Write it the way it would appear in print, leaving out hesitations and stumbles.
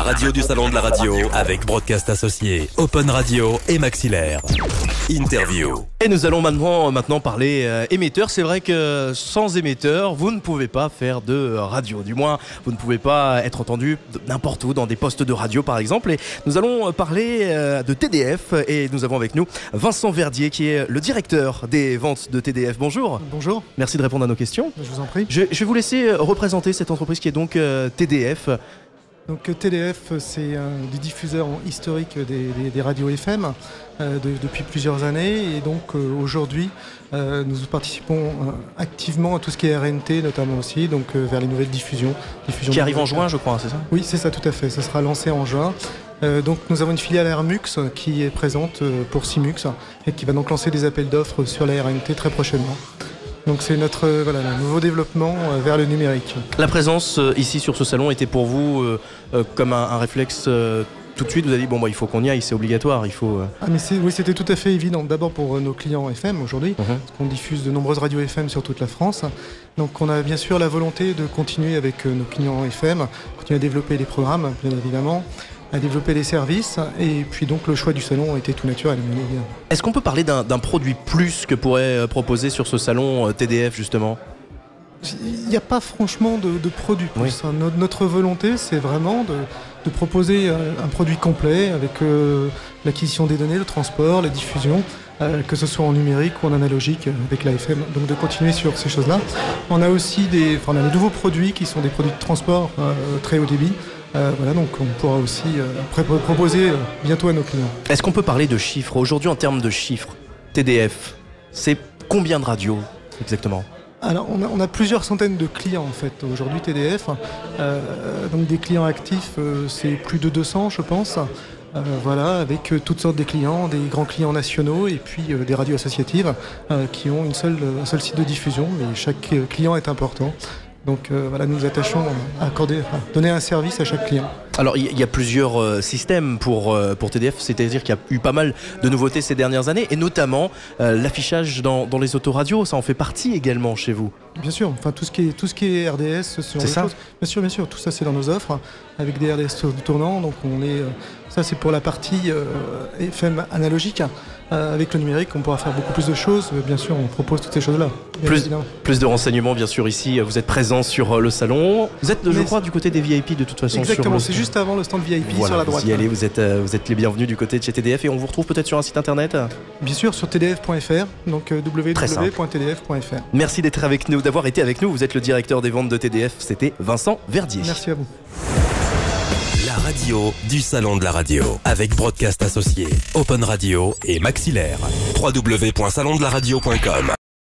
radio du salon de la radio avec Broadcast Associé, Open Radio et Maxillaire. Interview. Et nous allons maintenant parler émetteurs. C'est vrai que sans émetteurs, vous ne pouvez pas faire de radio. Du moins, vous ne pouvez pas être entendu n'importe où, dans des postes de radio par exemple. Et nous allons parler de TDF. Et nous avons avec nous Vincent Verdier, qui est le directeur des ventes de TDF. Bonjour. Bonjour. Merci de répondre à nos questions. Je vous en prie. Je vais vous laisser représenter cette entreprise qui est donc TDF. Donc TDF, c'est des diffuseurs historiques des radios FM depuis plusieurs années. Et donc aujourd'hui, nous participons activement à tout ce qui est RNT, notamment aussi, donc vers les nouvelles diffusions. Qui arrive en juin, je crois, c'est ça ? Oui, c'est ça, tout à fait. Ça sera lancé en juin. Donc nous avons une filiale Airmux qui est présente pour Simux et qui va donc lancer des appels d'offres sur la RNT très prochainement. Donc c'est notre nouveau développement vers le numérique. La présence ici sur ce salon était pour vous comme un réflexe tout de suite. Vous avez dit il faut qu'on y aille, c'est obligatoire, il faut. Oui, c'était tout à fait évident. D'abord pour nos clients FM aujourd'hui, parce qu'on diffuse de nombreuses radios FM sur toute la France. Donc on a bien sûr la volonté de continuer avec nos clients FM, continuer à développer les programmes, bien évidemment, à développer les services, et puis donc le choix du salon était tout naturel. Est-ce qu'on peut parler d'un produit plus que pourrait proposer sur ce salon TDF justement ? Il n'y a pas franchement de produit plus. Oui. Notre volonté, c'est vraiment de proposer un produit complet avec l'acquisition des données, le transport, la diffusion, que ce soit en numérique ou en analogique avec l'AFM, donc de continuer sur ces choses-là. On a aussi des nouveaux produits qui sont des produits de transport très haut débit. Donc on pourra aussi proposer bientôt à nos clients. Est-ce qu'on peut parler de chiffres ? Aujourd'hui, en termes de chiffres, TDF, c'est combien de radios exactement ? Alors on a plusieurs centaines de clients en fait aujourd'hui TDF. Donc des clients actifs, c'est plus de 200 je pense. Avec toutes sortes de clients, des grands clients nationaux et puis des radios associatives qui ont un seul site de diffusion, mais chaque client est important. Donc nous nous attachons à donner un service à chaque client. Alors il y a plusieurs systèmes pour TDF, c'est-à-dire qu'il y a eu pas mal de nouveautés ces dernières années, et notamment l'affichage dans les autoradios, ça en fait partie également chez vous. Bien sûr, tout ce qui est RDS, ce sont des choses. Bien sûr, tout ça c'est dans nos offres, avec des RDS tournants, donc ça c'est pour la partie FM analogique. Avec le numérique, on pourra faire beaucoup plus de choses. Bien sûr, on propose toutes ces choses-là. Plus de renseignements, bien sûr, ici. Vous êtes présent sur le salon. Vous êtes, je crois, du côté des VIP, de toute façon. Exactement, c'est juste avant le stand VIP sur la droite. Vous y allez, vous êtes les bienvenus du côté de chez TDF. Et on vous retrouve peut-être sur un site internet ? Bien sûr, sur tdf.fr, donc www.tdf.fr. Merci d'avoir été avec nous. Vous êtes le directeur des ventes de TDF. C'était Vincent Verdier. Merci à vous. La radio du salon de la radio avec Broadcast Associé, Open Radio et Maxillaire. www.salondelaradio.com